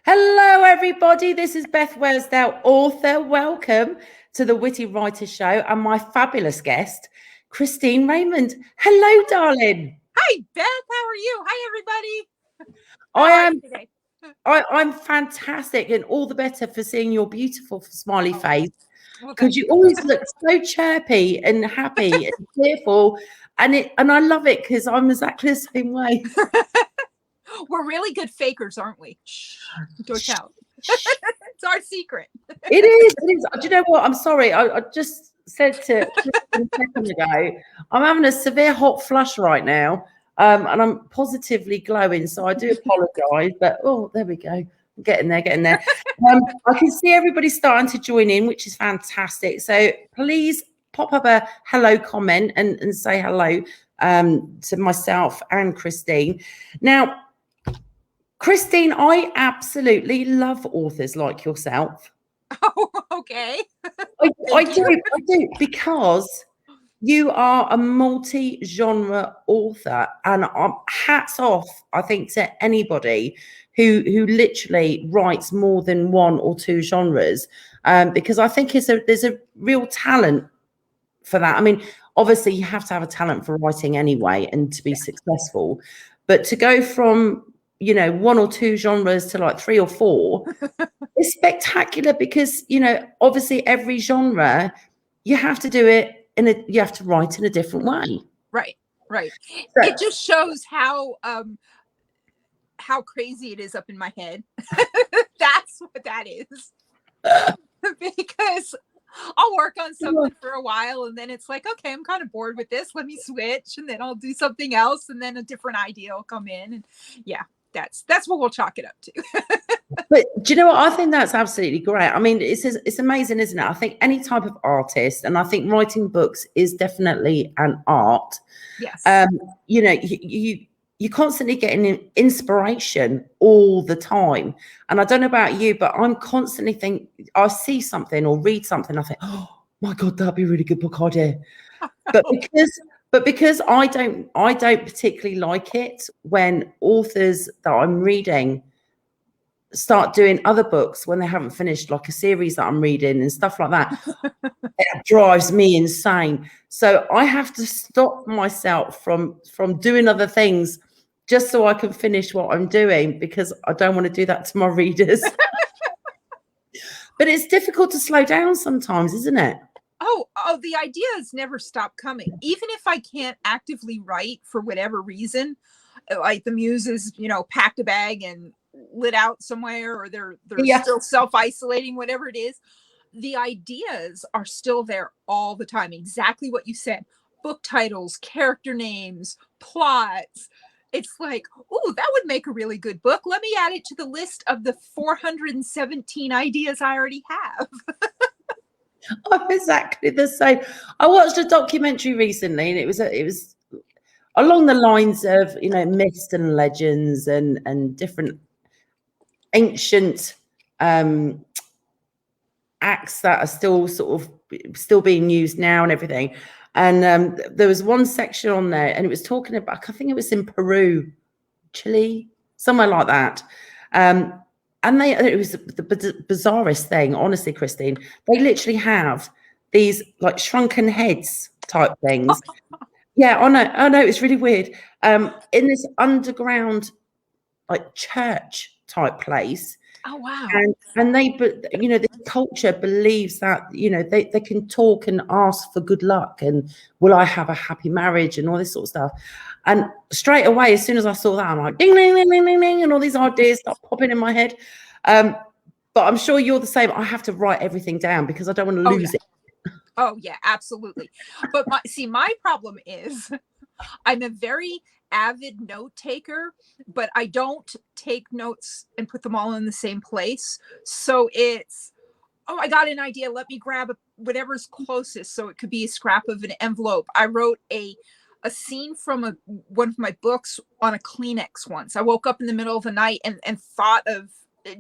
Hello, everybody. This is Beth Worsdell, author. Welcome to the Witty Writers Show and my fabulous guest, Kristine Raymond. Hello, darling. Hi, Beth. How are you? Hi, everybody. I'm fantastic, and all the better for seeing your beautiful smiley face. Well, because you always look so chirpy and happy and cheerful, and I love it because I'm exactly the same way. We're really good fakers, aren't we? Shh, don't tell. It's our secret. It is. Do you know what? I'm sorry. I just said to Kristen a second ago, I'm having a severe hot flush right now, and I'm positively glowing. So I do apologise, but oh, there we go. Getting there. I can see everybody starting to join in, which is fantastic. So please pop up a hello comment and say hello to myself and Kristine. Now, Kristine, I absolutely love authors like yourself. Oh, okay. I do, because you are a multi-genre author, and hats off, I think, to anybody who literally writes more than one or two genres, because I think there's a real talent for that. I mean, obviously you have to have a talent for writing anyway and to be successful, but to go from one or two genres to like three or four is spectacular, because obviously every genre you have to do it you have to write in a different way. Right. So, it just shows how crazy it is up in my head. That's what that is. Because I'll work on something for a while, and then it's like, okay, I'm kind of bored with this. Let me switch, and then I'll do something else, and then a different idea will come in, and yeah. That's what we'll chalk it up to. But do you know what? I think that's absolutely great. I mean, it's amazing, isn't it? I think any type of artist, and I think writing books is definitely an art. Yes. You're constantly getting inspiration all the time. And I don't know about you, but I'm constantly I see something or read something, I think, oh my God, that'd be a really good book idea. But because I don't particularly like it when authors that I'm reading start doing other books when they haven't finished, like a series that I'm reading and stuff like that. It drives me insane. So I have to stop myself from doing other things just so I can finish what I'm doing, because I don't want to do that to my readers. But it's difficult to slow down sometimes, isn't it? Oh, the ideas never stop coming. Even if I can't actively write for whatever reason, like the muses, packed a bag and lit out somewhere, or they're still self-isolating, whatever it is, the ideas are still there all the time. Exactly what you said. Book titles, character names, plots. It's like, oh, that would make a really good book. Let me add it to the list of the 417 ideas I already have. I'm exactly the same. I watched a documentary recently, and it was along the lines of myths and legends and different ancient acts that are still being used now and everything. And there was one section on there, and it was talking about, I think it was in Peru, Chile, somewhere like that. And it was the bizarrest thing, honestly, Kristine. They literally have these like shrunken heads type things. Yeah, I know, it's really weird. In this underground like church type place. Oh wow! And this culture believes that they can talk and ask for good luck and will I have a happy marriage and all this sort of stuff. And straight away, as soon as I saw that, I'm like ding ding ding ding ding ding, and all these ideas start popping in my head. But I'm sure you're the same. I have to write everything down because I don't want to lose it. Oh yeah, absolutely. But my problem is I'm a very avid note taker, but I don't take notes and put them all in the same place. So it's, oh, I got an idea. Let me grab whatever's closest. So it could be a scrap of an envelope. I wrote a scene from one of my books on a Kleenex once. I woke up in the middle of the night and thought of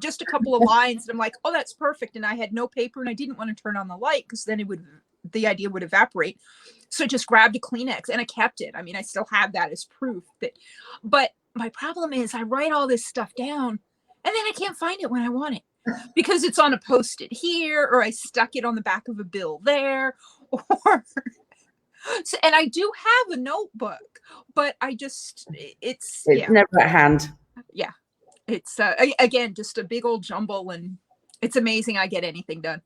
just a couple of lines, and I'm like, oh, that's perfect. And I had no paper, and I didn't want to turn on the light because then the idea would evaporate. So I just grabbed a Kleenex and I kept it. I mean, I still have that as proof but my problem is I write all this stuff down and then I can't find it when I want it because it's on a Post-it here, or I stuck it on the back of a bill there, or so, and I do have a notebook, but it's never at hand. Yeah, it's again just a big old jumble, and it's amazing I get anything done.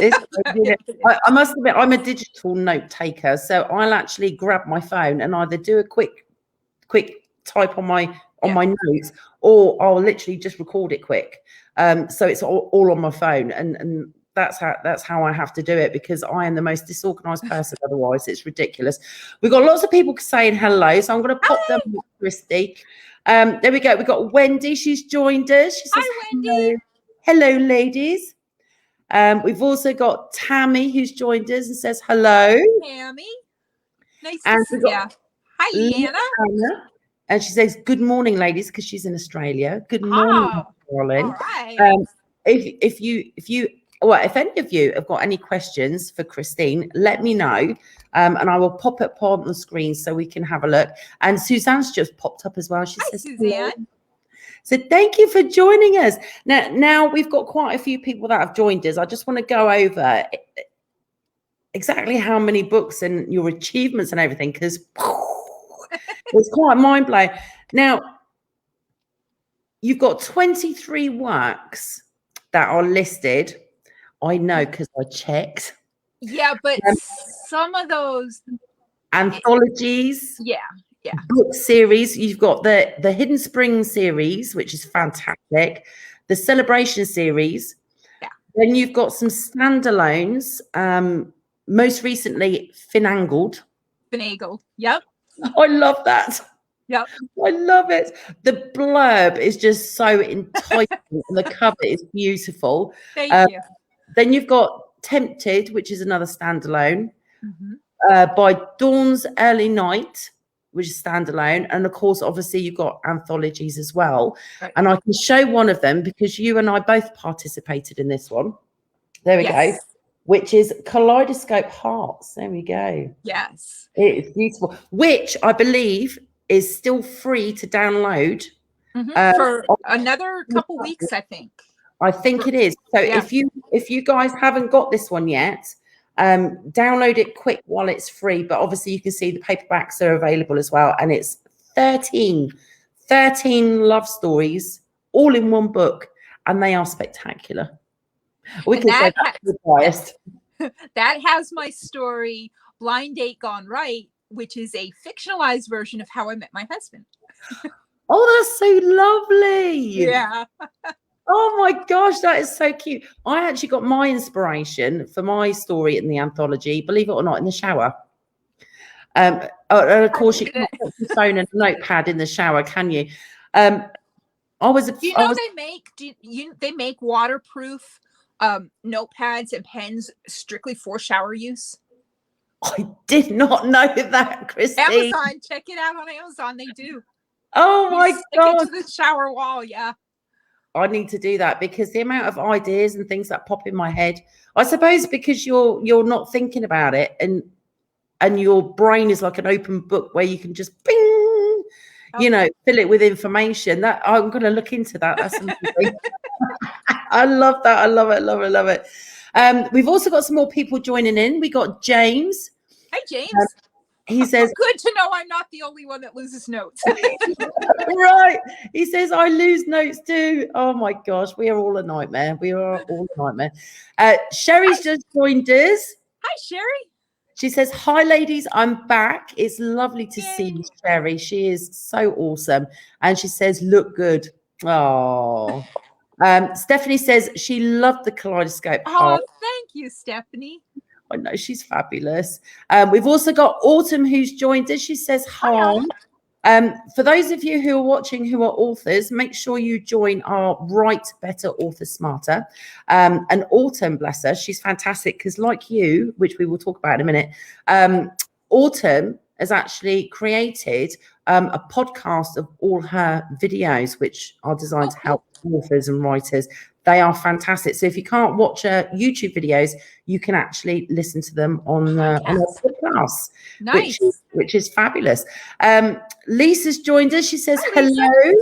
I must admit, I'm a digital note taker, so I'll actually grab my phone and either do a quick type on my notes, or I'll literally just record it quick. So it's all on my phone, and that's how I have to do it, because I am the most disorganized person. Otherwise, it's ridiculous. We've got lots of people saying hello, so I'm going to pop them up, Christy. There we go. We've got Wendy. She's joined us. She says, hi, Wendy. Hello, ladies. We've also got Tammy, who's joined us and says hello. Tammy. Nice to see you. Hi, Leanna. And she says, good morning, ladies, because she's in Australia. Good morning, darling. All right. If any of you have got any questions for Kristine, let me know. And I will pop it on the screen so we can have a look. And Suzanne's just popped up as well. She says, Suzanne. hello. So thank you for joining us. Now we've got quite a few people that have joined us. I just want to go over exactly how many books and your achievements and everything, because it's quite mind-blowing. Now, you've got 23 works that are listed. I know because I checked. Yeah, but some of those anthologies. Yeah. Book series. You've got the Hidden Spring series, which is fantastic. The Celebration series. Yeah. Then you've got some standalones. Most recently, Finagled. Yep. I love that. Yep. I love it. The blurb is just so enticing, and the cover is beautiful. Thank you. Then you've got Tempted, which is another standalone, by Dawn's Early Night, which is standalone. And of course, obviously, you've got anthologies as well. Right. And I can show one of them because you and I both participated in this one. There we go. Which is Kaleidoscope Hearts. There we go. Yes. It's beautiful, which I believe is still free to download. For another couple weeks, I think. I think it is. So if you guys haven't got this one yet, download it quick while it's free. But obviously you can see the paperbacks are available as well. And it's 13 love stories all in one book. And they are spectacular. We can say that's biased. That has my story, Blind Date Gone Right, which is a fictionalized version of How I Met My Husband. Oh, that's so lovely. Yeah. Oh my gosh, that is so cute. I actually got my inspiration for my story in the anthology, believe it or not, in the shower. And of course, you can't put your phone and a notepad in the shower, can you? They make waterproof notepads and pens strictly for shower use? I did not know that, Kristine. Amazon, check it out on Amazon. They do. Oh my God. Stick it to the shower wall, yeah. I need to do that because the amount of ideas and things that pop in my head, I suppose because you're not thinking about it, and your brain is like an open book where you can just bing, fill it with information. That I'm going to look into that. That's amazing. I love that. I love it. Love it. Love it. We've also got some more people joining in. We got James. Hi, James. He says, good to know I'm not the only one that loses notes. Right. He says, I lose notes too. Oh my gosh. We are all a nightmare. We are all a nightmare. Sherry's just joined us. Hi, Sherry. She says, hi, ladies. I'm back. It's lovely to see you, Sherry. She is so awesome. And she says, look good. Oh. Stephanie says she loved the kaleidoscope. Oh, thank you, Stephanie. I know, she's fabulous. We've also got Autumn who's joined us. She says hi. For those of you who are watching who are authors, make sure you join our Write Better, Author Smarter. And Autumn, bless her, she's fantastic because like you, which we will talk about in a minute, Autumn has actually created a podcast of all her videos, which are designed to help authors and writers. They are fantastic. So if you can't watch her YouTube videos, you can actually listen to them on her podcast, nice. which is fabulous. Lisa's joined us. She says, hello.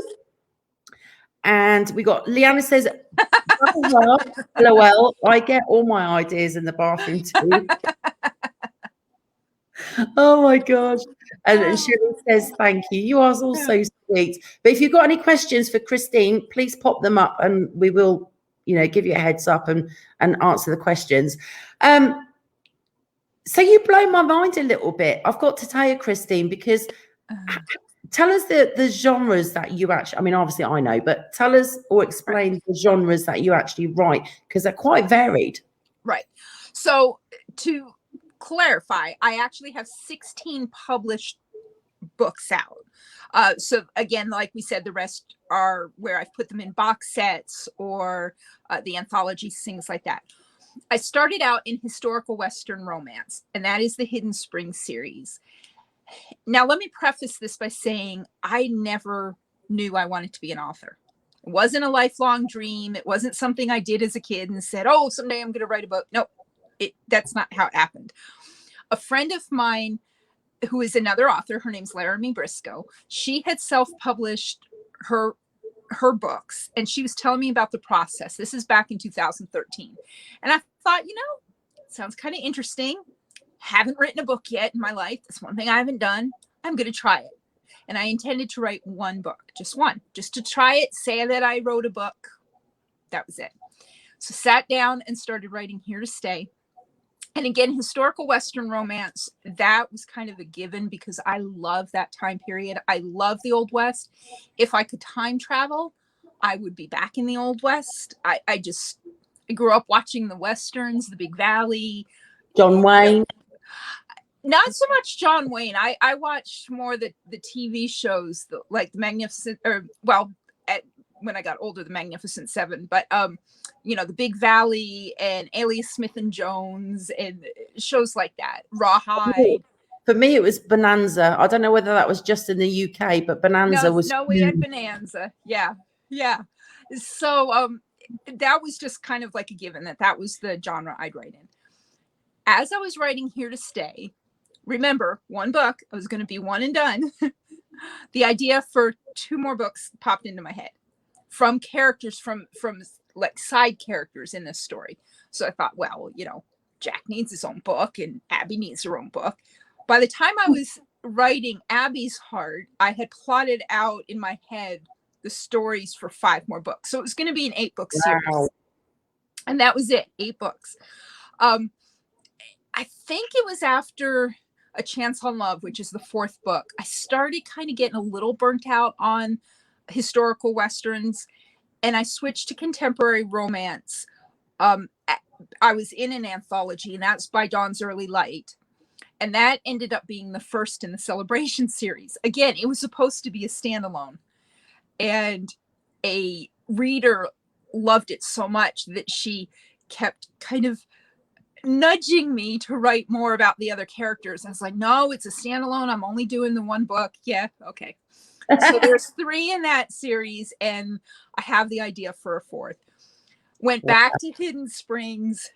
And we got Leanna says, LOL, I get all my ideas in the bathroom too. Oh my gosh. And Shirley says, thank you. You are all so sweet. But if you've got any questions for Kristine, please pop them up and we will, give you a heads up and answer the questions. So you blow my mind a little bit. I've got to tell you, Kristine, because tell us the genres that you actually, obviously I know, but tell us or explain the genres that you actually write, because they're quite varied. Right. So to clarify, I actually have 16 published books out. So again, like we said, the rest are where I've put them in box sets or the anthologies, things like that. I started out in historical Western romance, and that is the Hidden Springs series. Now, let me preface this by saying I never knew I wanted to be an author. It wasn't a lifelong dream. It wasn't something I did as a kid and said, oh, someday I'm going to write a book. No, that's not how it happened. A friend of mine who is another author, her name's Laramie Briscoe, she had self-published her books, and she was telling me about the process. This is back in 2013. And I thought, sounds kind of interesting. Haven't written a book yet in my life. That's one thing I haven't done. I'm going to try it. And I intended to write one book, just one, just to try it, say that I wrote a book. That was it. So sat down and started writing Here to Stay. And again, historical Western romance, that was kind of a given because I love that time period. I love the Old West. If I could time travel, I would be back in the Old West. I grew up watching the Westerns, the Big Valley. John Wayne. Not so much John Wayne. I watched more the TV shows, like the Magnificent, when I got older, the Magnificent Seven, but the Big Valley and Alias Smith and Jones and shows like that. Rawhide. For me, it was Bonanza. I don't know whether that was just in the UK, but Bonanza was. No, we had Bonanza. Yeah. So that was just kind of like a given that was the genre I'd write in. As I was writing Here to Stay, remember, one book, I was going to be one and done. The idea for 2 more books popped into my head from characters, from like side characters in this story. So I thought, well, Jack needs his own book and Abby needs her own book. By the time I was writing Abby's Heart, I had plotted out in my head the stories for 5 more books. So it was going to be an 8-book series. And that was it, 8 books. I think it was after A Chance on Love, which is the 4th book, I started kind of getting a little burnt out on historical Westerns, and I switched to contemporary romance. I was in an anthology, and that's By Dawn's Early Light. And that ended up being the first in the Celebration series. Again, it was supposed to be a standalone. And a reader loved it so much that she kept kind of nudging me to write more about the other characters. I was like, no, it's a standalone. I'm only doing the 1 book. Yeah, okay. So there's 3 in that series, and I have the idea for a 4th. Went back to Hidden Springs,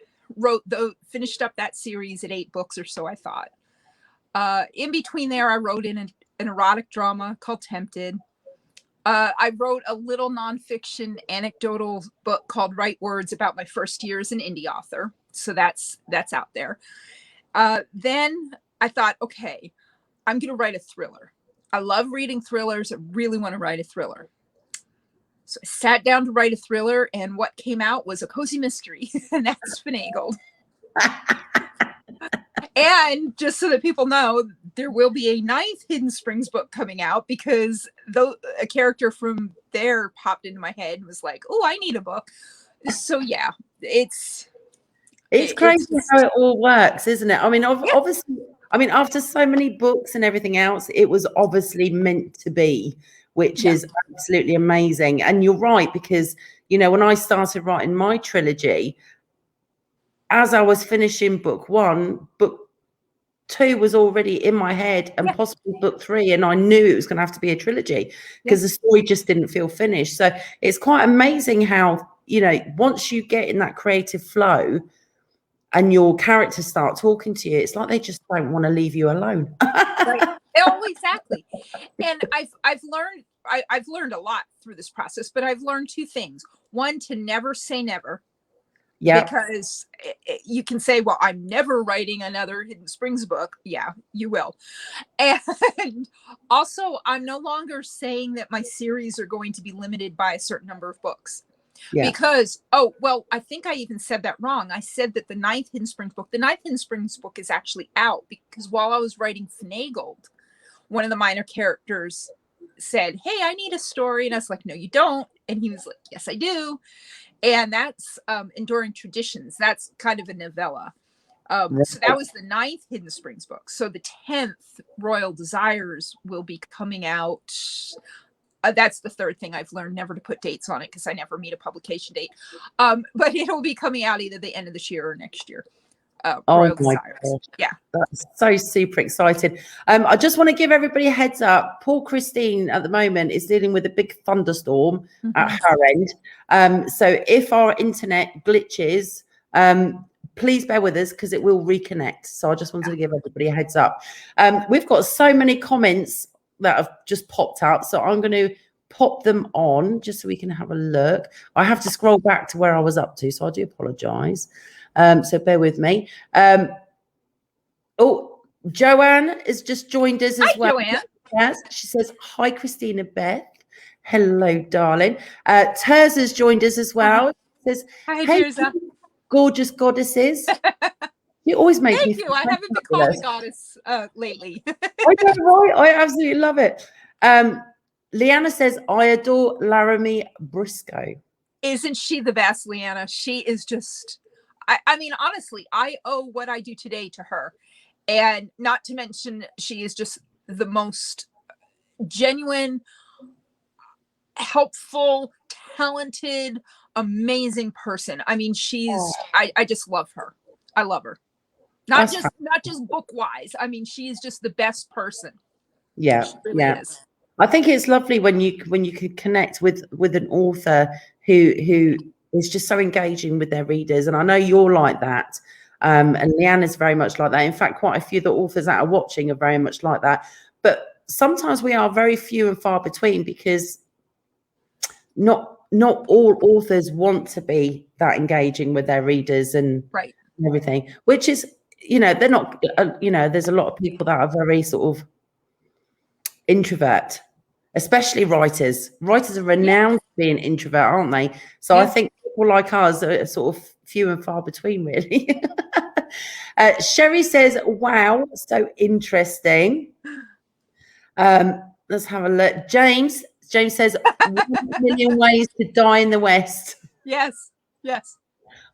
finished up that series at 8 books or so, I thought. In between there, I wrote in an erotic drama called Tempted. I wrote a little nonfiction anecdotal book called Right Words about my first year as an indie author. So that's out there. Then I thought, okay, I'm going to write a thriller. I love reading thrillers. I really want to write a thriller. So I sat down to write a thriller, and what came out was a cozy mystery, and that's finagled. And just so that people know, there will be a 9th Hidden Springs book coming out, because a character from there popped into my head and was like, oh, I need a book. So yeah, it's crazy how it all works, isn't it? Obviously, after so many books and everything else, it was obviously meant to be, which is absolutely amazing. And you're right, because, when I started writing my trilogy, as I was finishing book 1, book 2 was already in my head, and possibly book 3, and I knew it was going to have to be a trilogy because the story just didn't feel finished. So it's quite amazing how, once you get in that creative flow and your characters start talking to you, it's like they just don't want to leave you alone. Right. Oh, exactly. And I've learned I've learned a lot through this process, but I've learned two things. One, to never say never. Yeah. Because you can say, well, I'm never writing another Hidden Springs book. Yeah, you will. And also, I'm no longer saying that my series are going to be limited by a certain number of books. Yeah. Because, I think I even said that wrong. I said that the ninth Hidden Springs book is actually out, because while I was writing Finagled, one of the minor characters said, hey, I need a story. And I was like, no, you don't. And he was like, yes, I do. And that's Enduring Traditions. That's kind of a novella. So that was the ninth Hidden Springs book. So the 10th, Royal Desires, will be coming out. That's the third thing I've learned, never to put dates on it, because I never meet a publication date. But it'll be coming out either the end of this year or next year. Royal Desires. God. Yeah. That's so super excited. I just want to give everybody a heads up. Poor Kristine at the moment is dealing with a big thunderstorm at her end. So if our internet glitches, please bear with us, because it will reconnect. So I just wanted to give everybody a heads up. We've got so many comments that have just popped out, so I'm going to pop them on just so we can have a look. I have to scroll back to where I was up to, so I do apologize. So bear with me. Joanne has just joined us as well. Joanne. Yes, she says, hi, Christina Beth. Hello, darling. Terza's joined us as well. She says, hi, hey, Terza. Gorgeous goddesses. You always make me feel I haven't been called a goddess lately. I know, right? I absolutely love it. Leanna says, I adore Laramie Briscoe. Isn't she the best, Leanna? She is just... I mean, honestly, I owe what I do today to her. And not to mention, she is just the most genuine, helpful, talented, amazing person. I mean, I just love her. I love her. Not just book wise. I mean, she is just the best person. Yeah. She really is. I think it's lovely when you can connect with an author who is just so engaging with their readers. And I know you're like that. And Leanna's very much like that. In fact, quite a few of the authors that are watching are very much like that. But sometimes we are very few and far between, because not all authors want to be that engaging with their readers and everything, which is, they're not, there's a lot of people that are very sort of introvert, especially writers. Writers are renowned for being introvert, aren't they? So I think people like us are sort of few and far between, really. Sherry says, wow, so interesting. Let's have a look. James says, 1 million ways to die in the West. Yes.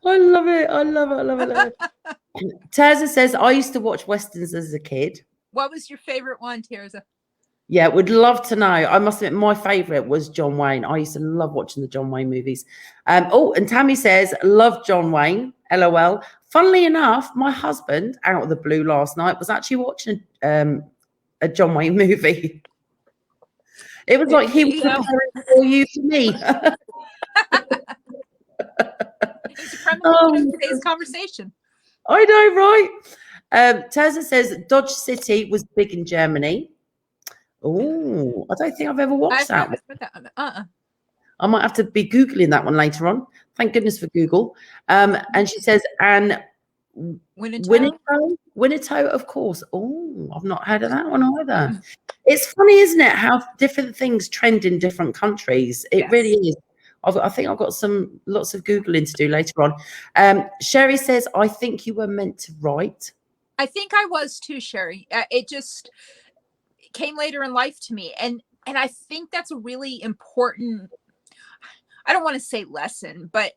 I love it. I love it. Terza says, I used to watch Westerns as a kid. What was your favorite one, Terza? Yeah, would love to know. I must admit, my favorite was John Wayne. I used to love watching the John Wayne movies. And Tammy says, love John Wayne, LOL. Funnily enough, my husband, out of the blue last night, was actually watching a John Wayne movie. It was like he was preparing for you for me. It's a premise of today's conversation. I know, right? Terza says, Dodge City was big in Germany. Oh, I don't think I've ever watched that one. I might have to be Googling that one later on. Thank goodness for Google. And she says, and Winnetou, of course. Oh, I've not heard of that one either. It's funny, isn't it, how different things trend in different countries? It really is. I think I've got lots of Googling to do later on. Sherry says, I think you were meant to write. I think I was too, Sherry. It just came later in life to me. And I think that's a really important, I don't want to say lesson, but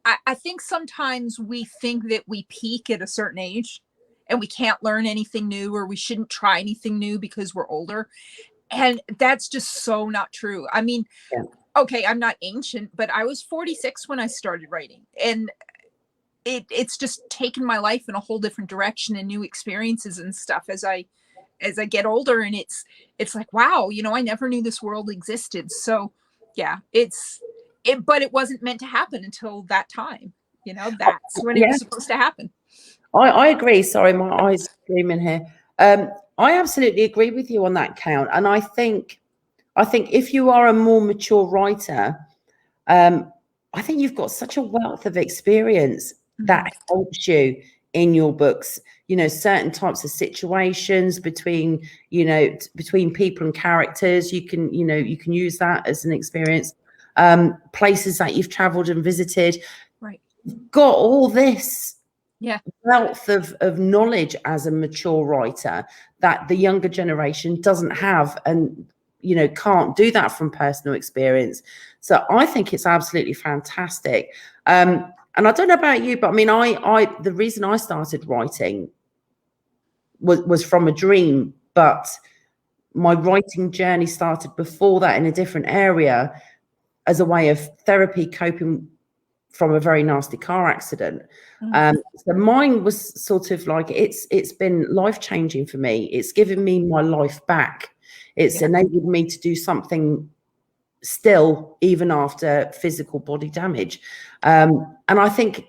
I think sometimes we think that we peak at a certain age and we can't learn anything new, or we shouldn't try anything new because we're older. And that's just so not true. I mean, okay, I'm not ancient, but I was 46 when I started writing. And it's just taken my life in a whole different direction and new experiences and stuff as I get older. And it's like, wow, I never knew this world existed. So yeah, but it wasn't meant to happen until that time. That's when it was supposed to happen. I agree. Sorry, my eyes screaming here. I absolutely agree with you on that count. And I think I think if you are a more mature writer, I think you've got such a wealth of experience that helps you in your books. You know, certain types of situations between, you know, between people and characters, you can use that as an experience. Places that you've traveled and visited, right? Got all this yeah wealth of knowledge as a mature writer that the younger generation doesn't have, and you know, can't do that from personal experience. So I think it's absolutely fantastic. And I don't know about you, but I mean, I the reason I started writing was from a dream, but my writing journey started before that in a different area as a way of therapy, coping from a very nasty car accident. So mine was sort of like, it's been life-changing for me. It's given me my life back. It's enabled me to do something still, even after physical body damage. And I think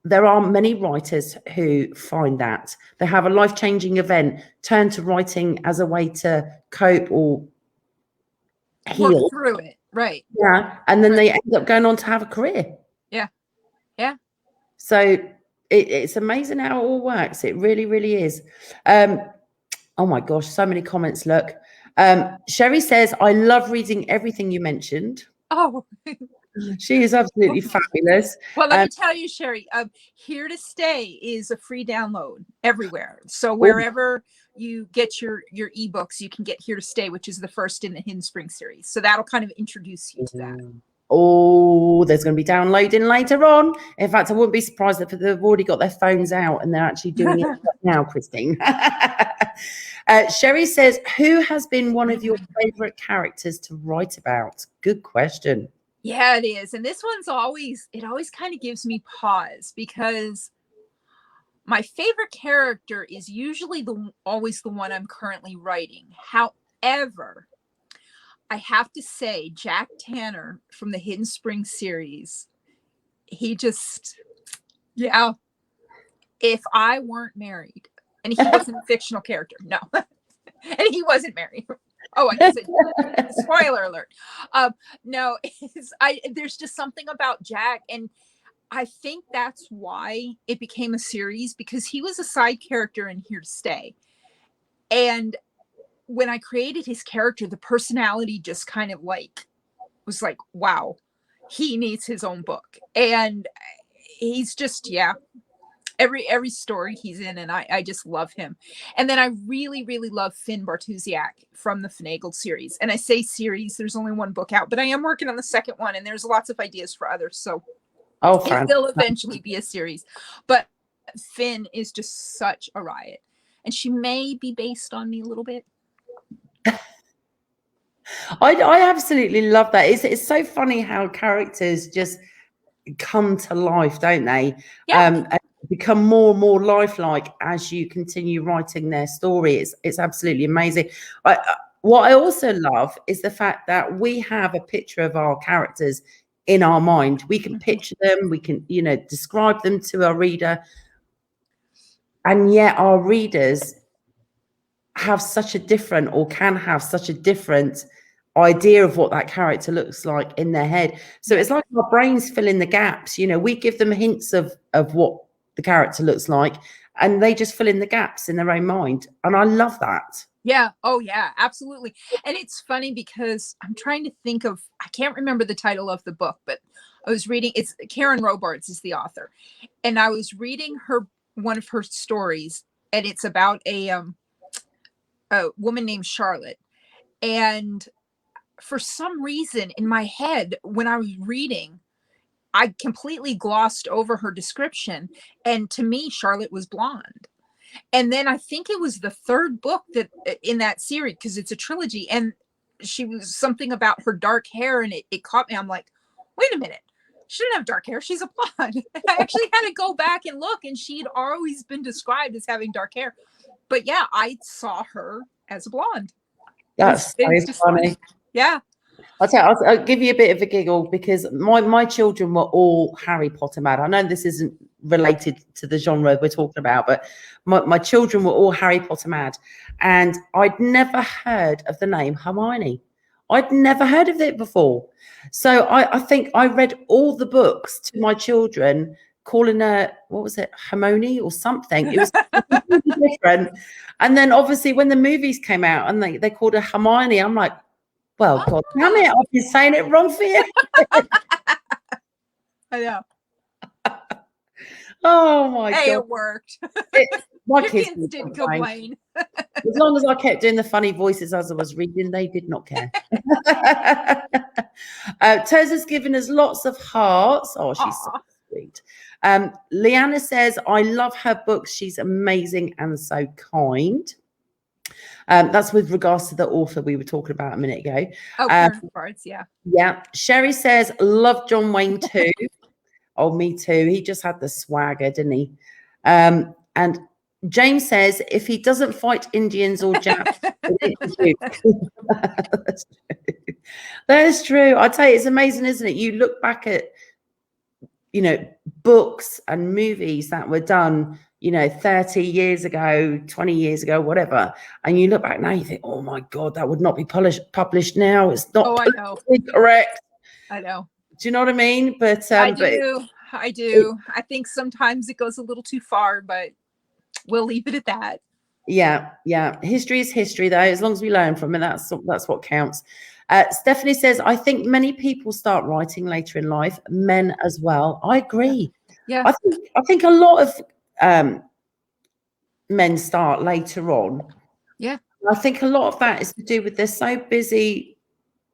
there are many writers who find that they have a life-changing event, turn to writing as a way to cope or heal. Work through it, right? Yeah, and then they end up going on to have a career. Yeah. So it's amazing how it all works. It really, really is. Oh my gosh, so many comments. Look, Sherry says, I love reading everything you mentioned. Oh, she is absolutely fabulous. Well, let me tell you, Sherry, Here to Stay is a free download everywhere. So wherever you get your ebooks, you can get Here to Stay, which is the first in the Hidden Spring series. So that'll kind of introduce you to that. Oh, there's going to be downloading later on. In fact, I wouldn't be surprised if they've already got their phones out and they're actually doing it right now, Kristine. Sherry says, who has been one of your favorite characters to write about? Good question. Yeah, it is. And this one's always kind of gives me pause, because my favorite character is usually always the one I'm currently writing. However, I have to say, Jack Tanner from the Hidden Spring series, he just, if I weren't married, and he wasn't a fictional character, no, and he wasn't married. Oh, I guess spoiler alert. No, there's just something about Jack, and I think that's why it became a series, because he was a side character in Here to Stay. And when I created his character, the personality just kind of was like, wow, he needs his own book. And he's just, every story he's in, and I just love him. And then I really, really love Finn Bartusiak from the Finagled series. And I say series, there's only one book out, but I am working on the second one, and there's lots of ideas for others. So it will eventually be a series. But Finn is just such a riot. And she may be based on me a little bit. I absolutely love that. It's so funny how characters just come to life, don't they? And become more and more lifelike as you continue writing their story. It's absolutely amazing. What I also love is the fact that we have a picture of our characters in our mind. We can picture them, we can, you know, describe them to our reader, and yet our readers have such a different, or can have such a different idea of what that character looks like in their head. So it's like our brains fill in the gaps. You know, we give them hints of what the character looks like, and they just fill in the gaps in their own mind. And I love that. Yeah. Oh yeah, absolutely. And it's funny because I'm trying to think of, I can't remember the title of the book, but I was reading, it's Karen Robards is the author. And I was reading one of her stories, and it's about a woman named Charlotte. And for some reason in my head, when I was reading, I completely glossed over her description. And to me, Charlotte was blonde. And then I think it was the third book that in that series, because it's a trilogy, and she was something about her dark hair, and it caught me. I'm like, wait a minute, she didn't have dark hair. She's a blonde. And I actually had to go back and look, and she had always been described as having dark hair. But yeah, I saw her as a blonde. That's so funny. Yeah. I'll give you a bit of a giggle, because my children were all Harry Potter mad. I know this isn't related to the genre we're talking about, but my children were all Harry Potter mad, and I'd never heard of the name Hermione. I'd never heard of it before. So I think I read all the books to my children, calling her, what was it, Hermione or something. It was different. And then obviously when the movies came out and they called her Hermione, I'm like, well, God damn it, I've been saying it wrong for you. I know. Oh my God. It worked. My Your kids didn't complain. As long as I kept doing the funny voices as I was reading, they did not care. Toza's given us lots of hearts. Oh, she's so sweet. Leanna says, I love her books. She's amazing and so kind. That's with regards to the author we were talking about a minute ago. Oh, Karen Bards, yeah. Yeah. Sherry says, love John Wayne too. Oh, me too. He just had the swagger, didn't he? And James says, if he doesn't fight Indians or Japs, that's true. I tell you, it's amazing, isn't it? You look back at, you know, books and movies that were done, you know, 30 years ago, 20 years ago, whatever. And you look back now, you think, oh my God, that would not be published now. It's not correct. I know. Do you know what I mean? But I do. I think sometimes it goes a little too far, but we'll leave it at that. Yeah. History is history, though. As long as we learn from it, that's what counts. Stephanie says, I think many people start writing later in life, men as well. I agree. Yeah. I think a lot of men start later on. Yeah. I think a lot of that is to do with they're so busy,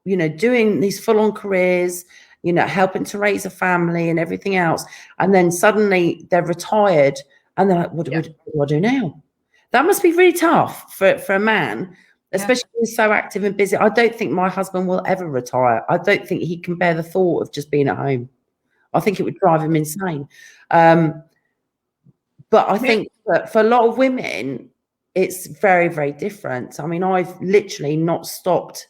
you know, doing these full-on careers, you know, helping to raise a family and everything else. And then suddenly they're retired and they're like, what do I do now? That must be really tough for a man, especially when he's so active and busy. I don't think my husband will ever retire. I don't think he can bear the thought of just being at home. I think it would drive him insane. But I think that for a lot of women, it's very, very different. I mean, I've literally not stopped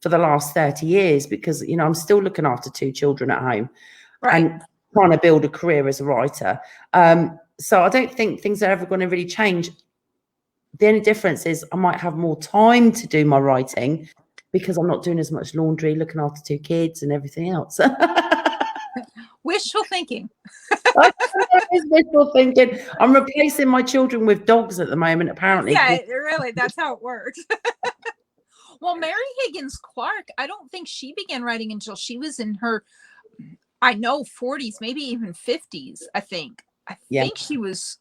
for the last 30 years because, you know, I'm still looking after 2 children at home and trying to build a career as a writer. So I don't think things are ever going to really change. The only difference is I might have more time to do my writing because I'm not doing as much laundry, looking after 2 kids and everything else. Wishful thinking. Wishful thinking. I'm replacing my children with dogs at the moment, apparently. Yeah, really, that's how it works. Well, Mary Higgins Clark, I don't think she began writing until she was in her, 40s, maybe even 50s, I think. I think she was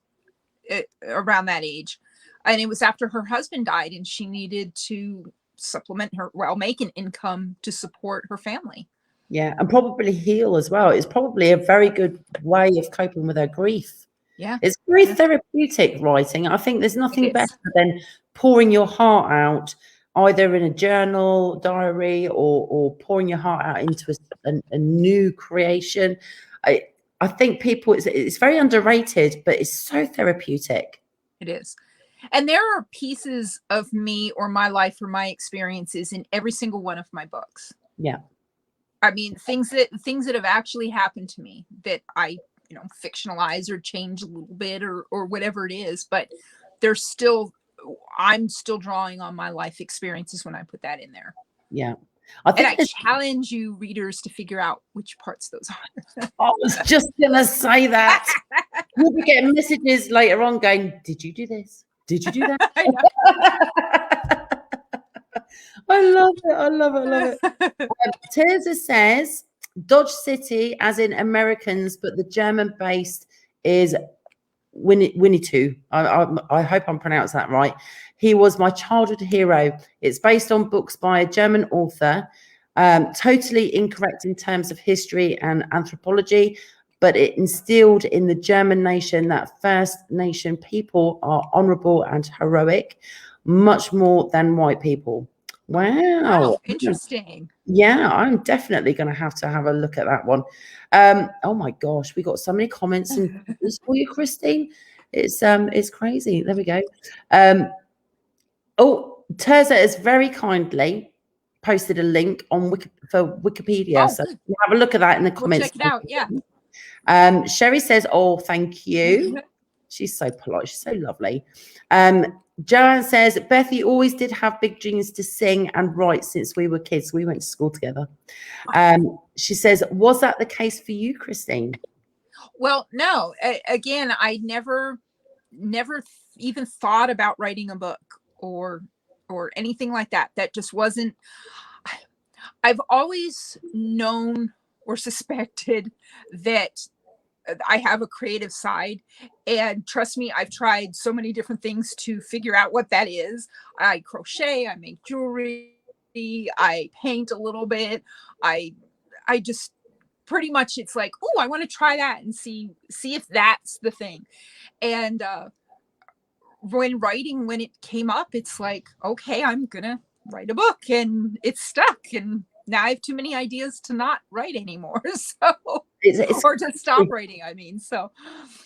around that age. And it was after her husband died and she needed to supplement make an income to support her family. Yeah, and probably heal as well. It's probably a very good way of coping with her grief. Yeah. It's very therapeutic writing. I think there's nothing better than pouring your heart out, either in a journal, diary, or pouring your heart out into a new creation. I think people, it's very underrated, but it's so therapeutic. It is. And there are pieces of me or my life or my experiences in every single one of my books. Yeah. I mean, things that have actually happened to me that I, fictionalize or change a little bit or whatever it is, but I'm still drawing on my life experiences when I put that in there. Yeah. I challenge you readers to figure out which parts those are. I was just going to say that. You'll be getting messages later on going, did you do this? Did you do that? I love it. Teresa says, Dodge City, as in Americans, but the German based is Winnetou. I hope I'm pronouncing that right. He was my childhood hero. It's based on books by a German author. Totally incorrect in terms of history and anthropology, but it instilled in the German nation that First Nation people are honorable and heroic, much more than white people. Wow. Interesting. Yeah, I'm definitely going to have a look at that one. Oh my gosh, we got so many comments and for you, Kristine. It's crazy. There we go. Terza has very kindly posted a link on for Wikipedia. So you have a look at that in the comments. We'll check it out. Yeah. Sherry says, "Oh, thank you." She's so polite. She's so lovely. Joanne says, Bethy always did have big dreams to sing and write since we were kids. We went to school together. She says, was that the case for you, Kristine? Well, no. Again, I never even thought about writing a book or anything like that. That just wasn't. I've always known or suspected that I have a creative side, and trust me, I've tried so many different things to figure out what that is. I crochet, I make jewelry, I paint a little bit. I just pretty much, it's like, oh, I want to try that and see if that's the thing. And when it came up, it's like, okay, I'm gonna write a book, and it's stuck, and now I have too many ideas to not write anymore. So or to stop writing, I mean. So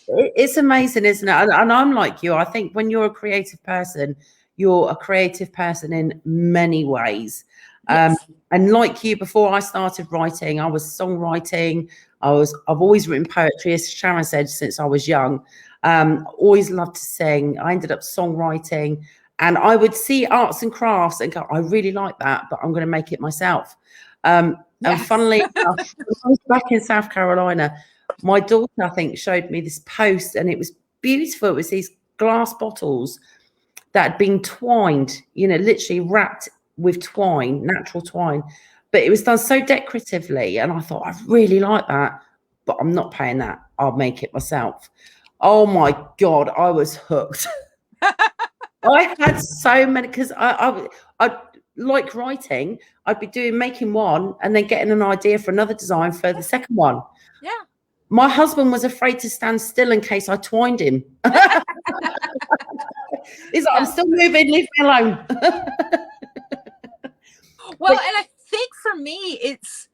it's amazing, isn't it? And I'm like you. I think when you're a creative person, you're a creative person in many ways. yes. And like you, before I started writing, I was songwriting. I've always written poetry, as Sharon said, since I was young. Always loved to sing. I ended up songwriting, and I would see arts and crafts and go, I really like that, but I'm going to make it myself. And funnily enough, when I was back in South Carolina, my daughter, I think, showed me this post, and it was beautiful. It was these glass bottles that had been twined, literally wrapped with twine, natural twine, but it was done so decoratively. And I thought, I really like that, but I'm not paying that. I'll make it myself. Oh my God, I was hooked. I had so many, because I like writing. I'd be making one and then getting an idea for another design for the second one. Yeah. My husband was afraid to stand still in case I twined him. He's like, I'm still moving, leave me alone. Well, and I think for me, it's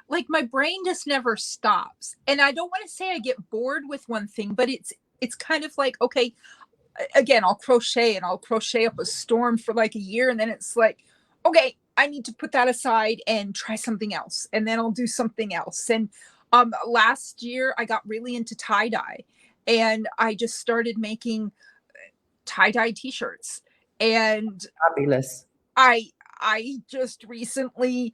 like my brain just never stops. And I don't want to say I get bored with one thing, but it's kind of like, okay, again, I'll crochet up a storm for like a year, and then it's like, okay, I need to put that aside and try something else, and then I'll do something else. And last year I got really into tie-dye, and I just started making tie-dye t-shirts. And fabulous. I just recently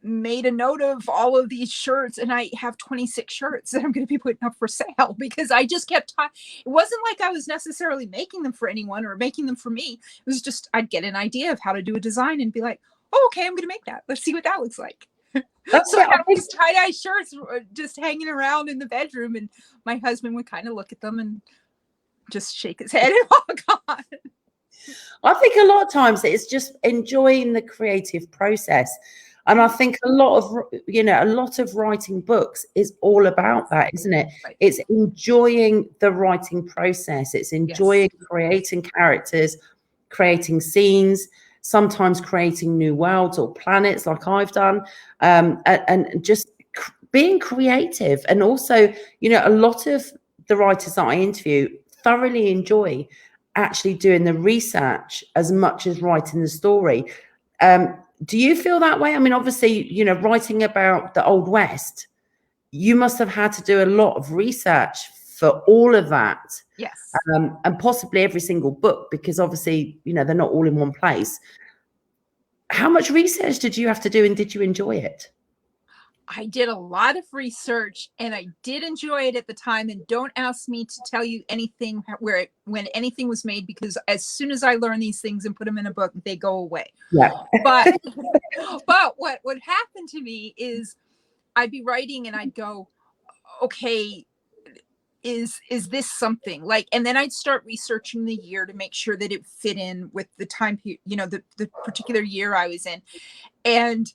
made a note of all of these shirts, and I have 26 shirts that I'm going to be putting up for sale, because I just kept it wasn't like I was necessarily making them for anyone or making them for me. It was just, I'd get an idea of how to do a design and be like, oh, okay, I'm going to make that. Let's see what that looks like. So I have these tie-dye shirts just hanging around in the bedroom, and my husband would kind of look at them and just shake his head and walk on. I think a lot of times it's just enjoying the creative process. And I think a lot of writing books is all about that, isn't it? Right. It's enjoying the writing process. It's enjoying creating characters, creating scenes, sometimes creating new worlds or planets like I've done, and just being creative. And also, a lot of the writers that I interview thoroughly enjoy actually doing the research as much as writing the story. Do you feel that way? I mean, obviously, writing about the Old West, you must have had to do a lot of research for all of that. Yes. And possibly every single book, because obviously, they're not all in one place. How much research did you have to do, and did you enjoy it? I did a lot of research, and I did enjoy it at the time. And don't ask me to tell you anything when anything was made, because as soon as I learn these things and put them in a book, they go away. Yeah. But what would happen to me is I'd be writing and I'd go, okay, is this something like, and then I'd start researching the year to make sure that it fit in with the time period, the particular year I was in. And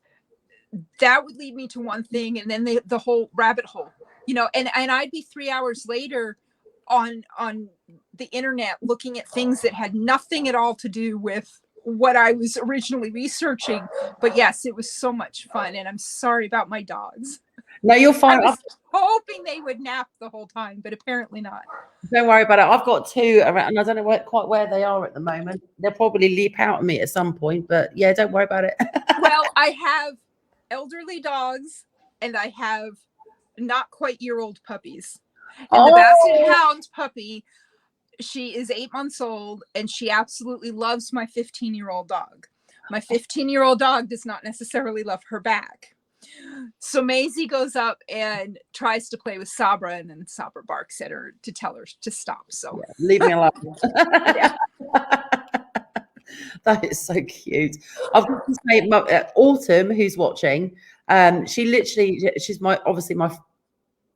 that would lead me to one thing, and then the whole rabbit hole, and I'd be 3 hours later on the internet looking at things that had nothing at all to do with what I was originally researching. But yes, it was so much fun. And I'm sorry about my dogs. No, you're fine. I was hoping they would nap the whole time, but apparently not. Don't worry about it. I've got two around, and I don't know quite where they are at the moment. They'll probably leap out at me at some point, but yeah, don't worry about it. Well, I have elderly dogs, and I have not quite year-old puppies. And the Basset Hound puppy, she is 8 months old, and she absolutely loves my 15-year-old dog. My 15-year-old dog does not necessarily love her back. So Maisie goes up and tries to play with Sabra, and then Sabra barks at her to tell her to stop. So leave me alone. That is so cute. I've got to say, Autumn, who's watching, she's obviously my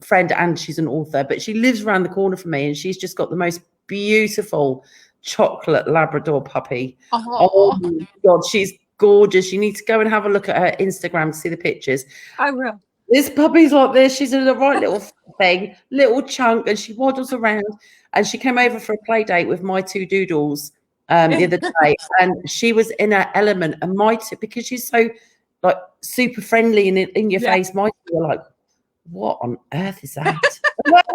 friend, and she's an author, but she lives around the corner from me, and she's just got the most beautiful chocolate Labrador puppy. Oh my God, she's gorgeous. You need to go and have a look at her Instagram to see the pictures. I will. This puppy's like this. She's a right little thing, little chunk, and she waddles around. And she came over for a play date with my 2 doodles the other day, and she was in her element. And because she's so like super friendly and in your face, my 2 were like, what on earth is that? But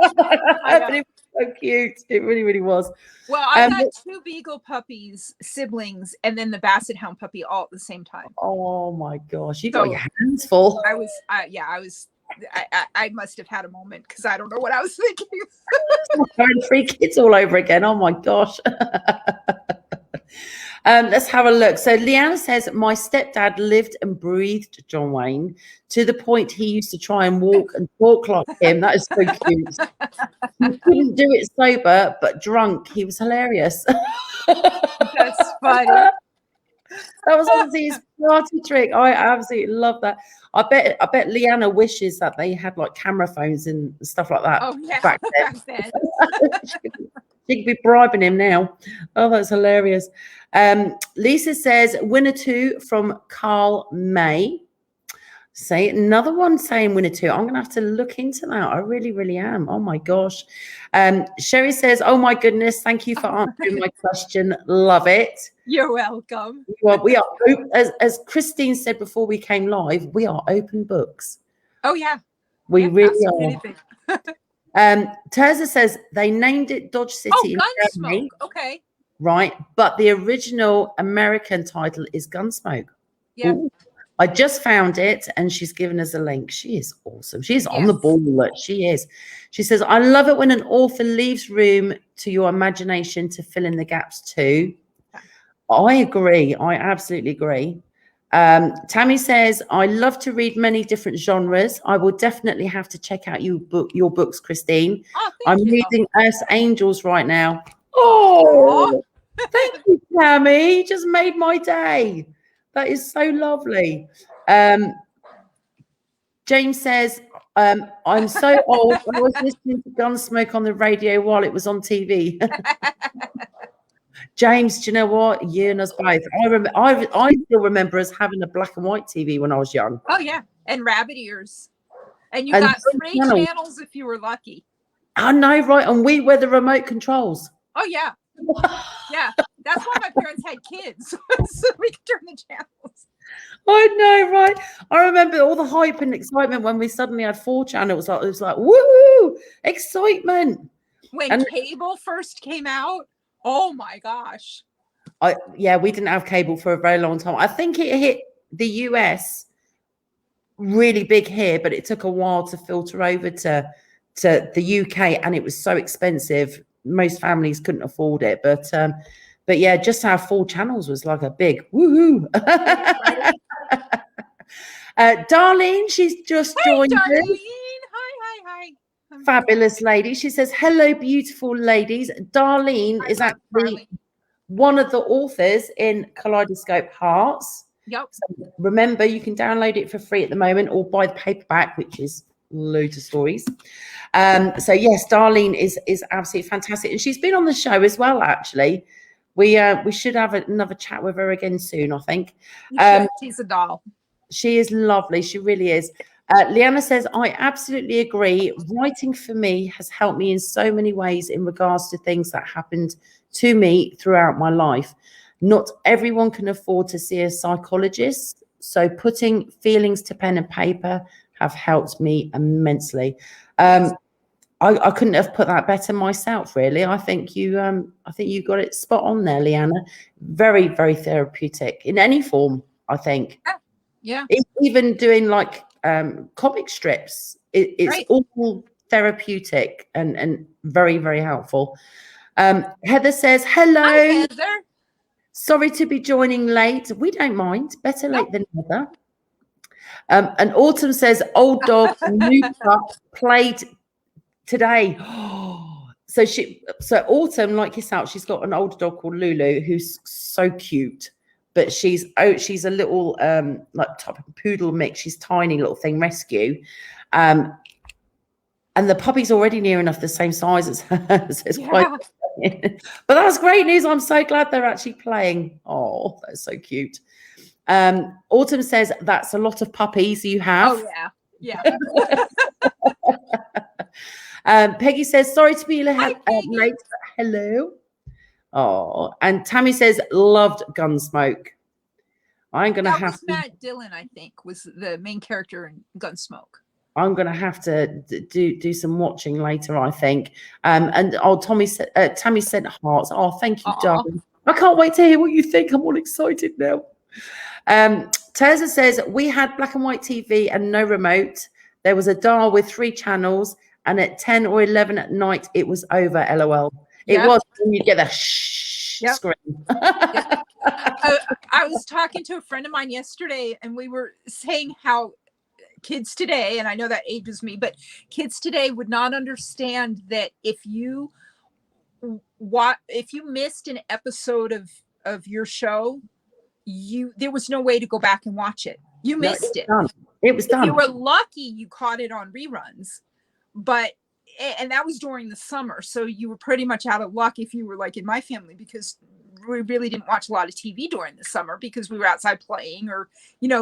it was so cute. It really, really was. Well, I got 2 beagle puppies, siblings, and then the basset hound puppy all at the same time. Oh my gosh, you got your hands full. I must have had a moment, because I don't know what I was thinking. Having 3 kids all over again. Oh my gosh. Let's have a look. So Leanna says, my stepdad lived and breathed John Wayne to the point he used to try and walk and talk like him. That is so cute. He couldn't do it sober, but drunk, he was hilarious. That's funny. That was obviously his party trick. I absolutely love that. I bet Leanna wishes that they had like camera phones and stuff like that. Oh yeah, back then. She could be bribing him now. Oh, that's hilarious. Lisa says, winner 2 from Carl May. Say another one saying winner 2. I'm going to have to look into that. I really, really am. Oh my gosh. Sherry says, oh my goodness, thank you for answering my question. Love it. You're welcome. Well, we are, as Kristine said before we came live, we are open books. Oh yeah. We really are. Terza says they named it Dodge City in Germany. Okay. Right, but the original American title is Gunsmoke. Yeah. Ooh. I just found it, and she's given us a link. She is awesome. She is on the ball. She is. She says, I love it when an author leaves room to your imagination to fill in the gaps too. I agree. I absolutely agree. Tammy says, I love to read many different genres. I will definitely have to check out your books, Kristine. I'm reading Earth's Angels right now. Oh, thank you, Tammy. You just made my day. That is so lovely. James says, I'm so old. I was listening to Gunsmoke on the radio while it was on TV. James, do you know what? You and us both. I still remember us having a black and white TV when I was young. Oh yeah, and rabbit ears, and you got 3 channels if you were lucky. I know, right? And we were the remote controls. Oh yeah, yeah. That's why my parents had kids, so we could turn the channels. I know, right? I remember all the hype and excitement when we suddenly had 4 channels. It was like, woo, excitement. When cable first came out, oh my gosh. We didn't have cable for a very long time. I think it hit the US really big here, but it took a while to filter over to the UK, and it was so expensive. Most families couldn't afford it, but yeah, just to have 4 channels was like a big woohoo. Darlene, she's just joined us. Hi. Fabulous lady. She says, hello, beautiful ladies. Darlene is actually one of the authors in Kaleidoscope Hearts. Yep. So remember, you can download it for free at the moment, or buy the paperback, which is loads of stories. So yes, Darlene is absolutely fantastic, and she's been on the show as well. Actually, we should have another chat with her again soon, I think. She's a doll. She is lovely. She really is. Leanna says, I absolutely agree. Writing for me has helped me in so many ways in regards to things that happened to me throughout my life. Not everyone can afford to see a psychologist, so putting feelings to pen and paper have helped me immensely. I couldn't have put that better myself, really. I think you got it spot on there, Leanna. Very, very therapeutic in any form, I think. Yeah. Even doing like comic strips, it's all therapeutic and very, very helpful. Heather says, hello. Hi, Heather. Sorry to be joining late. We don't mind. Better late than never. And Autumn says, old dog, new pup, played today. So Autumn, like yourself, she's got an older dog called Lulu who's so cute, but she's a little like type of poodle mix. She's tiny little thing, rescue. And the puppy's already near enough the same size as her. So it's quite but that's great news. I'm so glad they're actually playing. Oh, that's so cute. Autumn says that's a lot of puppies you have. Oh yeah. Peggy says sorry to be late, but hello. Oh, and Tammy says loved Gunsmoke. I'm gonna have to. Matt Dillon, I think, was the main character in Gunsmoke. I'm going to have to do some watching later, I think. And Tammy sent hearts. Oh, thank you, darling. I can't wait to hear what you think. I'm all excited now. Terza says, we had black and white TV and no remote. There was a dial with 3 channels, and at 10 or 11 at night, it was over, LOL. It was when you get the scream. I was talking to a friend of mine yesterday, and we were saying how kids today, and I know that ages me, but kids today would not understand that if you missed an episode of your show, there was no way to go back and watch it. You missed it. It was done. If you were lucky, you caught it on reruns, and that was during the summer, so you were pretty much out of luck if you were like in my family, because we really didn't watch a lot of TV during the summer because we were outside playing or,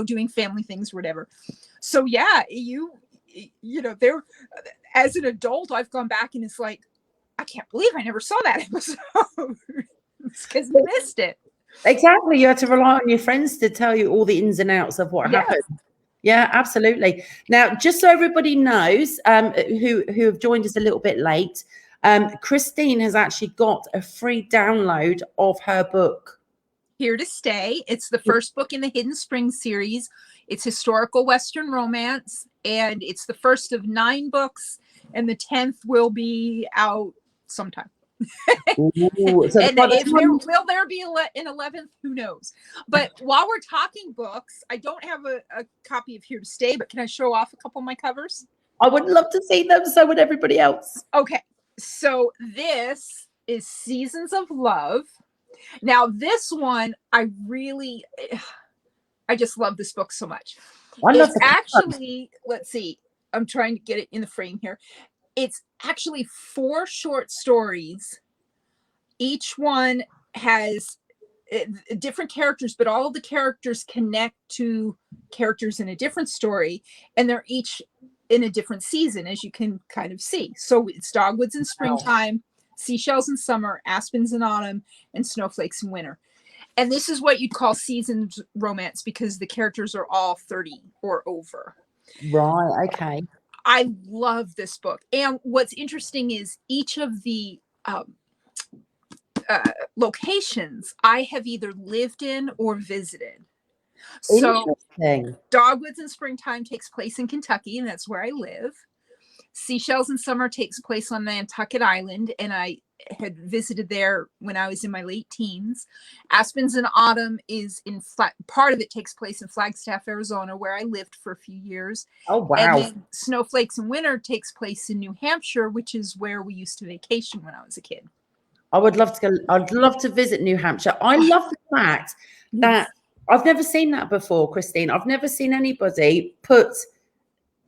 doing family things or whatever. So yeah, you know, there, as an adult, I've gone back and it's like, I can't believe I never saw that episode. It's because you missed it. Exactly. You had to rely on your friends to tell you all the ins and outs of what happened. Yeah, absolutely. Now, just so everybody knows, who have joined us a little bit late, Kristine has actually got a free download of her book, Here to Stay. It's the first book in the Hidden Spring series. It's historical Western romance, and it's the first of 9 books, and the 10th will be out sometime. Ooh, so and will there be an 11th? Who knows? But while we're talking books, I don't have a copy of Here to Stay, but can I show off a couple of my covers? I would love to see them. So would everybody else. Okay. So this is Seasons of Love. Now this one, I just love this book so much. It's actually, let's see, I'm trying to get it in the frame here. It's actually 4 short stories. Each one has different characters, but all of the characters connect to characters in a different story, and they're each in a different season, as you can kind of see. So it's dogwoods in springtime, seashells in summer, aspens in autumn, and snowflakes in winter. And this is what you'd call seasoned romance because the characters are all 30 or over. Right. Okay. I love this book. And what's interesting is each of the locations I have either lived in or visited. So Dogwoods in Springtime takes place in Kentucky, and that's where I live. Seashells in Summer takes place on Nantucket Island, and I had visited there when I was in my late teens. Aspens in Autumn is in part of it takes place in Flagstaff, Arizona, where I lived for a few years. Oh, wow. And then Snowflakes in Winter takes place in New Hampshire, which is where we used to vacation when I was a kid. I'd love to visit New Hampshire. I love the fact that I've never seen that before, Kristine. I've never seen anybody put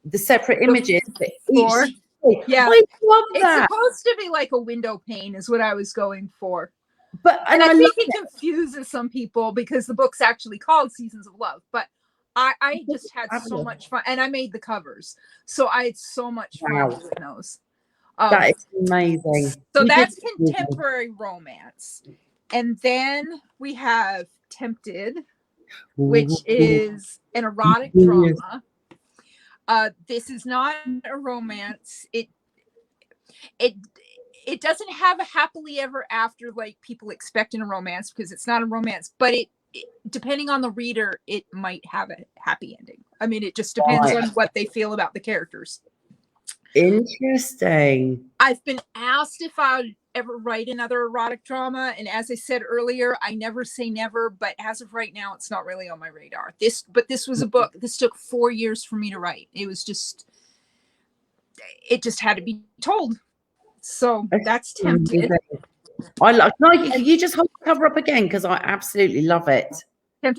the separate images for each. Yeah, I love that. It's supposed to be like a window pane is what I was going for. And I think it confuses some people because the book's actually called Seasons of Love. But I just had so much fun, and I made the covers. So I had so much fun doing those. That is amazing. So that's contemporary romance. And then we have Tempted, which is an erotic drama. This is not a romance. It doesn't have a happily ever after like people expect in a romance because it's not a romance, but it depending on the reader, it might have a happy ending. I mean, it just depends on what they feel about the characters. Interesting. I've been asked if I would ever write another erotic drama, and as I said earlier, I never say never, but as of right now, it's not really on my radar. This was a book. This took 4 years for me to write. It just had to be told. So that's tempted. Can you just hold the cover up again? Because I absolutely love it.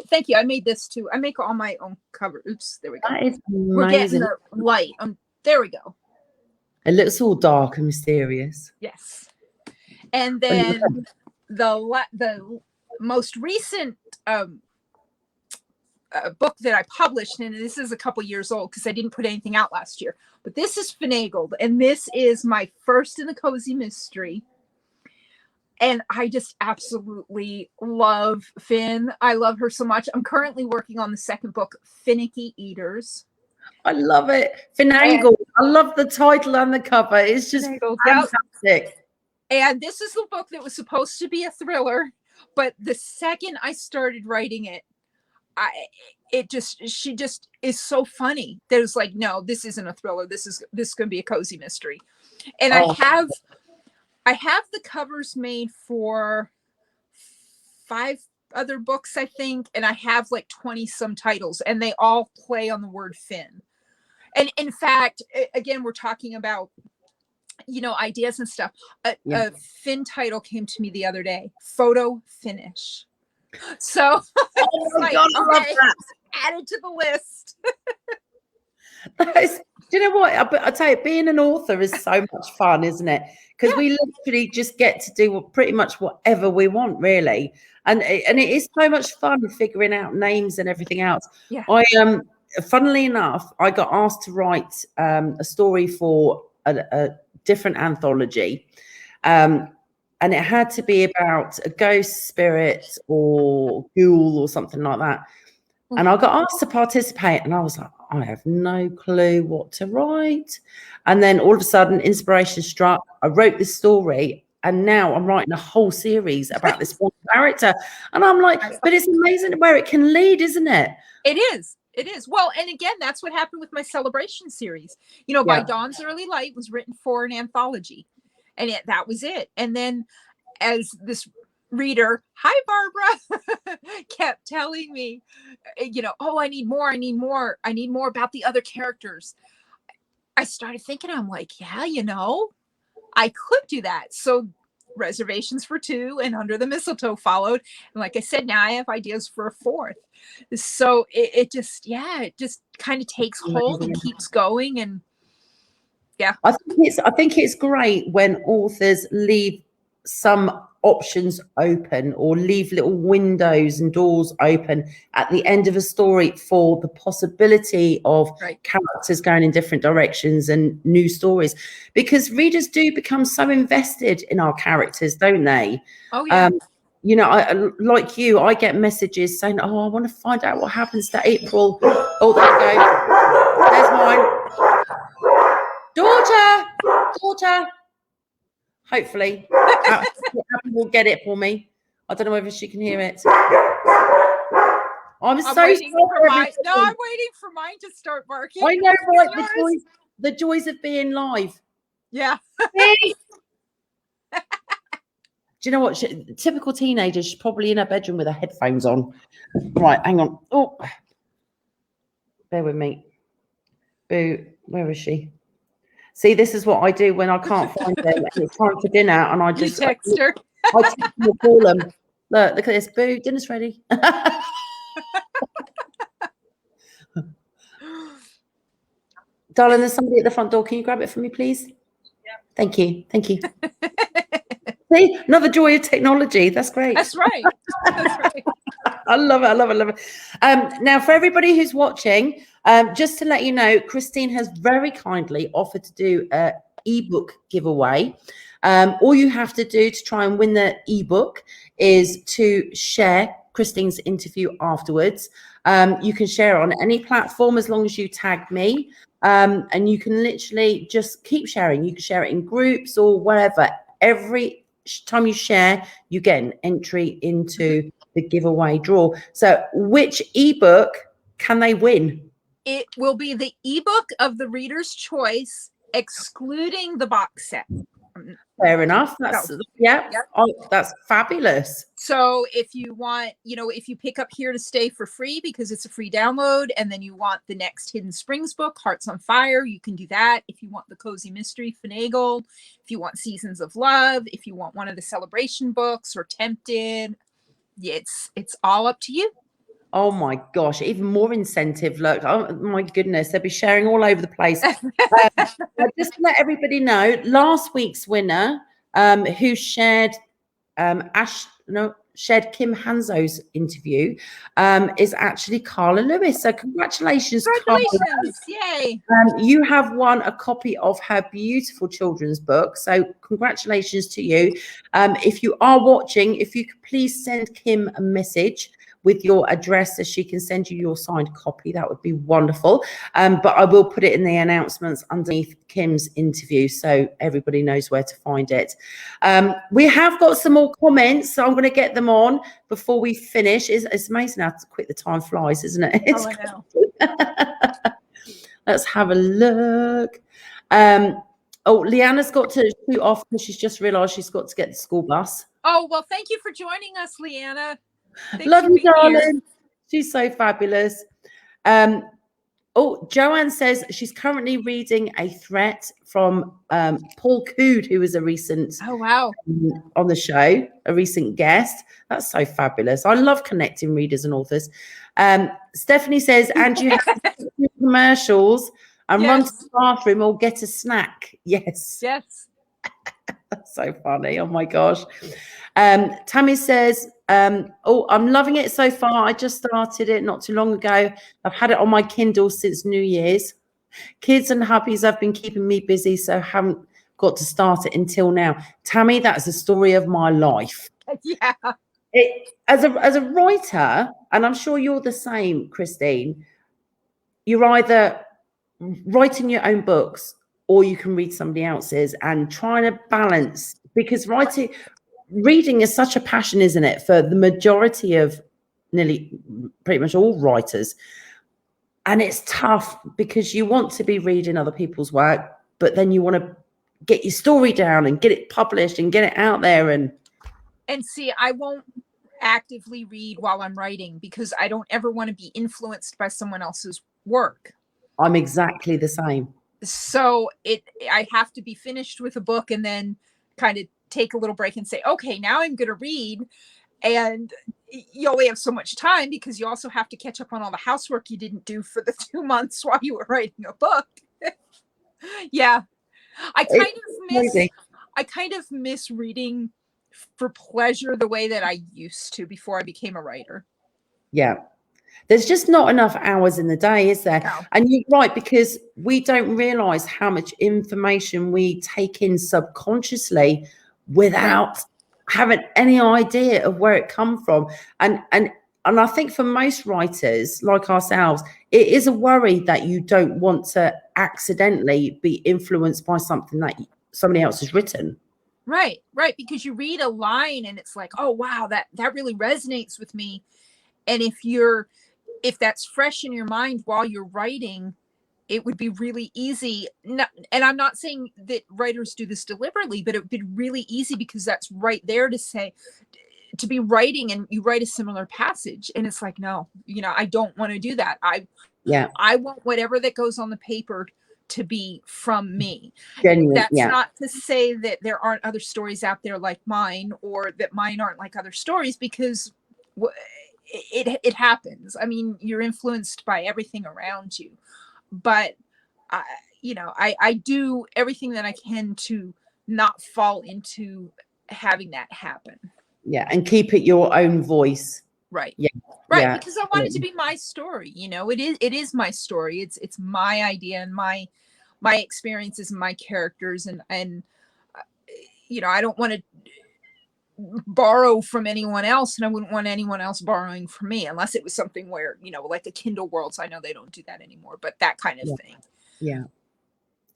Thank you. I made this too. I make all my own cover. Oops, there we go. That is amazing. We're getting the light. There we go. It looks all dark and mysterious. Yes. And then the most recent book that I published, and this is a couple years old because I didn't put anything out last year, but this is Finagled, and this is my first in the cozy mystery. And I just absolutely love Finn. I love her so much. I'm currently working on the second book, Finicky Eaters. I love it. Finagled. I love the title and the cover. It's just fantastic. And this is the book that was supposed to be a thriller, but the second I started writing it, she just is so funny. There's like, no, this isn't a thriller. This is going to be a cozy mystery. And I have the covers made for 5 other books, I think, and I have like 20 some titles, and they all play on the word Finn. And in fact, again, we're talking about, ideas and stuff. A Finn title came to me the other day, Photo Finish. So it's like, God, okay, add it to the list. Do you know what? I tell you, being an author is so much fun, isn't it? Because we literally just get to do pretty much whatever we want, really. And it is so much fun figuring out names and everything else. Yeah. Funnily enough, I got asked to write a story for a different anthology. And it had to be about a ghost spirit or ghoul or something like that. And I got asked to participate, and I was like, I have no clue what to write. And then all of a sudden, inspiration struck. I wrote this story, and now I'm writing a whole series about this one character. And I'm like, but it's amazing where it can lead, isn't it? It is. It is. Well, and again, that's what happened with my Celebration series. By Dawn's Early Light was written for an anthology, and that was it. And then as this reader, hi Barbara, kept telling me, oh, I need more about the other characters. I started thinking, I'm like, yeah, I could do that. So Reservations for 2 and Under the Mistletoe followed, and like I said, now I have ideas for a 4th. So it just kind of takes hold and keeps going. And I think it's great when authors leave some options open or leave little windows and doors open at the end of a story for the possibility of characters going in different directions and new stories, because readers do become so invested in our characters, don't they? Oh yeah. Like you, I get messages saying, oh, I want to find out what happens to April. Oh, there you go. There's mine. Daughter. Hopefully, Abby will get it for me. I don't know whether she can hear it. I'm waiting for mine. No, I'm waiting for mine to start barking. I know, right? The joys of being live. Yeah. Do you know what? Typical teenager. She's probably in her bedroom with her headphones on. Right, hang on. Oh, bear with me. Boo, where is she? See, this is what I do when I can't find them. And it's time for dinner, and I just text her. I text them or call them. Look at this. Boo, dinner's ready. Darling, there's somebody at the front door. Can you grab it for me, please? Yeah. Thank you. See, another joy of technology. That's great. That's right. I love it. Now, for everybody who's watching, just to let you know, Kristine has very kindly offered to do an ebook giveaway. All you have to do to try and win the ebook is to share Kristine's interview afterwards. You can share it on any platform as long as you tag me. And you can literally just keep sharing. You can share it in groups or wherever. Every time you share, you get an entry into the giveaway draw. So which ebook can they win? It will be the ebook of the reader's choice, excluding the box set. Fair enough. That's yeah. Yep. Oh, that's fabulous. So if you want, if you pick up Here to Stay for free because it's a free download, and then you want the next Hidden Springs book, Hearts on Fire, you can do that. If you want the Cozy Mystery, Finagle, if you want Seasons of Love, if you want one of the Celebration books or Tempted, it's all up to you. Oh my gosh, even more incentive. Look, oh my goodness, they'll be sharing all over the place. Just to let everybody know, last week's winner, who shared shared Kim Hanzo's interview, is actually Carla Lewis. So congratulations, Carla. Yay. You have won a copy of her beautiful children's book. So congratulations to you. If you are watching, if you could please send Kim a message with your address so she can send you your signed copy, that would be wonderful. But I will put it in the announcements underneath Kim's interview so everybody knows where to find it. We have got some more comments, so I'm going to get them on before we finish. It's amazing how quick the time flies, isn't it? Oh, I know. Let's have a look. Leanna's got to shoot off because she's just realised she's got to get the school bus. Oh, well, thank you for joining us, Leanna. Thanks. Love you, darling. She's so fabulous. Joanne says she's currently reading a threat from Paul Cood, who was a recent on the show, a recent guest. That's so fabulous. I love connecting readers and authors. Stephanie says, and you have to do commercials and run to the bathroom or get a snack. Yes. That's so funny. Oh my gosh. Tammy says, I'm loving it so far. I just started it not too long ago. I've had it on my Kindle since New Year's. Kids and hubbies have been keeping me busy, so haven't got to start it until now. Tammy, that's the story of my life. Yeah. As a writer, and I'm sure you're the same, Kristine, you're either writing your own books or you can read somebody else's, and trying to balance, because reading is such a passion, isn't it, for the majority of pretty much all writers. And it's tough because you want to be reading other people's work, but then you want to get your story down and get it published and get it out there. And see, I won't actively read while I'm writing because I don't ever want to be influenced by someone else's work. I'm exactly the same. So I have to be finished with a book and then kind of take a little break and say, okay, now I'm going to read. And you only have so much time because you also have to catch up on all the housework you didn't do for the 2 months while you were writing a book. Yeah. I kind of miss reading for pleasure the way that I used to before I became a writer. Yeah. There's just not enough hours in the day, is there? No. And you're right, because we don't realize how much information we take in subconsciously without having any idea of where it come from. And I think for most writers like ourselves, it is a worry that you don't want to accidentally be influenced by something that somebody else has written. Right. Because you read a line and it's like, oh, wow, that really resonates with me. And if that's fresh in your mind while you're writing, it would be really easy. And I'm not saying that writers do this deliberately, but it would be really easy because that's right there to be writing and you write a similar passage. And it's like, no, I don't want to do that. I want whatever that goes on the paper to be from me. Genuine, that's not to say that there aren't other stories out there like mine, or that mine aren't like other stories, because it happens. I mean, you're influenced by everything around you, but I do everything that I can to not fall into having that happen. Yeah. And keep it your own voice. Right. Yeah. Right. Yeah. Because I want it to be my story. It is my story. It's my idea and my experiences and my characters. And I don't want to borrow from anyone else, and I wouldn't want anyone else borrowing from me, unless it was something where, like a Kindle Worlds. I know they don't do that anymore, but that kind of thing. Yeah.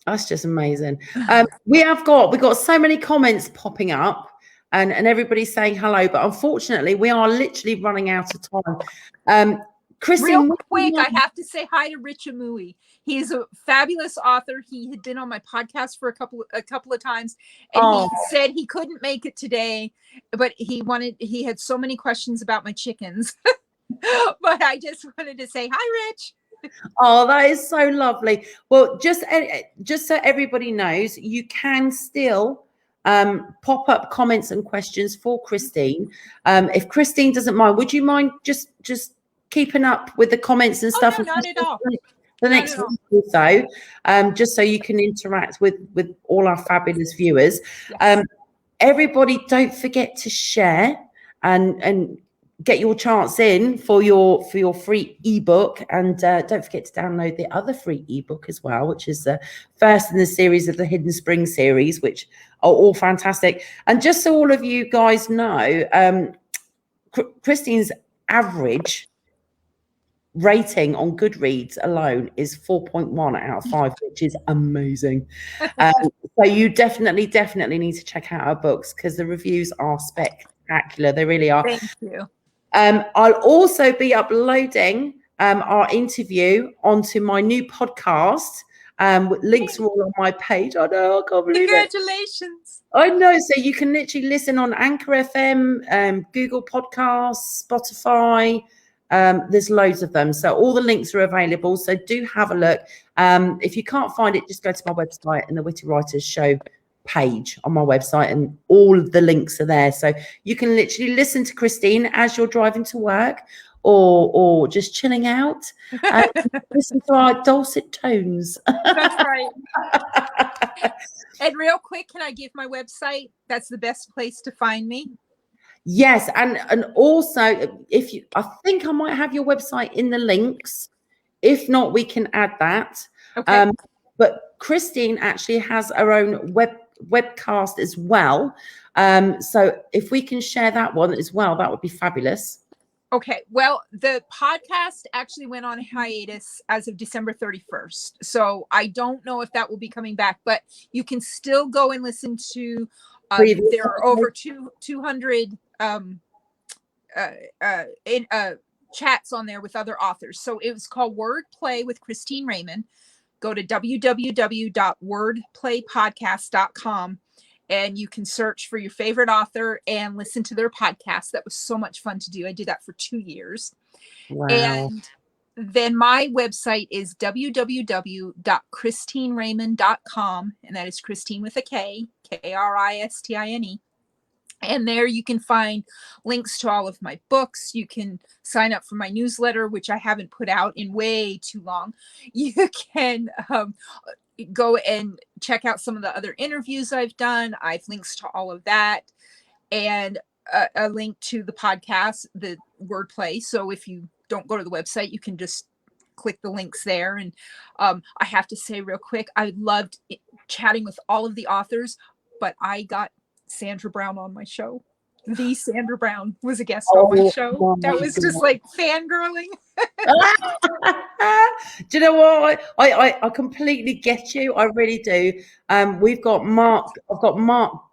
That's just amazing. We got so many comments popping up and everybody's saying hello, but unfortunately we are literally running out of time. Kristine, real quick, I have to say hi to Rich Amui. He's a fabulous author. He had been on my podcast for a couple of times, and he said he couldn't make it today, but he had so many questions about my chickens. But I just wanted to say hi, Rich. Oh, that is so lovely. Well, just so everybody knows, you can still pop up comments and questions for Kristine. If Kristine doesn't mind, would you mind just keeping up with the comments and stuff? No, not at all. The next week or so, just so you can interact with all our fabulous viewers. Yes. Everybody, don't forget to share and get your chance in for your free ebook, and don't forget to download the other free ebook as well, which is the first in the series of the Hidden Spring series, which are all fantastic. And just so all of you guys know, Kristine's average rating on Goodreads alone is 4.1 out of 5, which is amazing. So you definitely need to check out our books, because the reviews are spectacular. They really are. Thank you. I'll also be uploading our interview onto my new podcast. Links are all on my page. I know, I can't believe it. Congratulations. I know. So you can literally listen on Anchor FM, Google Podcasts, Spotify. There's loads of them. So all the links are available. So do have a look. If you can't find it, just go to my website and the Witty Writers Show page on my website, and all of the links are there. So you can literally listen to Kristine as you're driving to work, or just chilling out and listen to our dulcet tones. That's right. And real quick, can I give my website? That's the best place to find me. Yes, and also, I think I might have your website in the links. If not, we can add that. Okay. But Kristine actually has her own webcast as well. So if we can share that one as well, that would be fabulous. Okay. Well, the podcast actually went on hiatus as of December 31st. So I don't know if that will be coming back, but you can still go and listen to, there are over 200 chats on there with other authors. So it was called Wordplay with Kristine Raymond. Go to www.wordplaypodcast.com, and you can search for your favorite author and listen to their podcast. That was so much fun to do. I did that for 2 years. Wow. And then my website is www.kristinerraymond.com, and that is Kristine with a K, Kristine. And there you can find links to all of my books. You can sign up for my newsletter, which I haven't put out in way too long. You can go and check out some of the other interviews I've done. I've links to all of that, and a link to the podcast, the Wordplay. So if you don't go to the website, you can just click the links there. And I have to say real quick, I loved chatting with all of the authors, but I got Sandra Brown on my show. The Sandra Brown was a guest on my show. That was just like fangirling. Do you know what? I completely get you. I really do. I've got Mark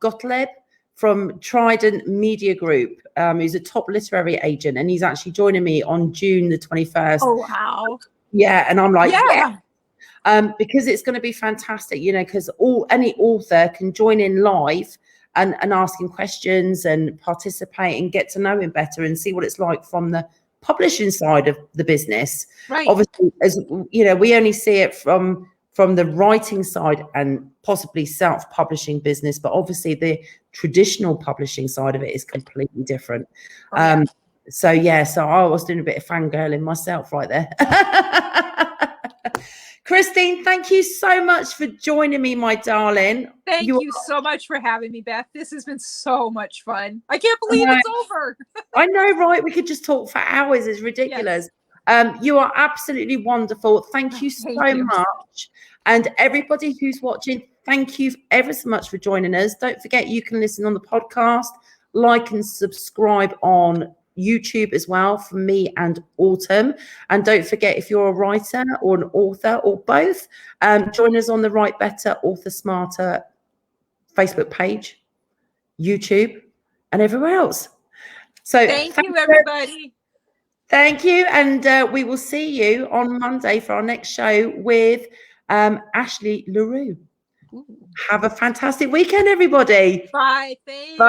Gottlieb from Trident Media Group, who's a top literary agent, and he's actually joining me on June the 21st. Oh, wow. Yeah, and I'm like, yeah. Because it's going to be fantastic, because any author can join in live and ask him questions and participate and get to know him better and see what it's like from the publishing side of the business. Right. Obviously, as we only see it from the writing side and possibly self-publishing business, but obviously the traditional publishing side of it is completely different. So I was doing a bit of fangirling myself right there. Kristine, thank you so much for joining me, my darling. Thank you so much for having me, Beth. This has been so much fun. I can't believe it's over. I know, right? We could just talk for hours. It's ridiculous. Yes. You are absolutely wonderful. Thank you so much. And everybody who's watching, thank you ever so much for joining us. Don't forget, you can listen on the podcast, like and subscribe on YouTube as well for me and Autumn. And don't forget, if you're a writer or an author or both, join us on the Write Better, Author Smarter Facebook page, YouTube, and everywhere else. So thank you, everybody. Thank you. And we will see you on Monday for our next show with Ashley LaRue. Have a fantastic weekend, everybody. Bye. Thanks. Bye.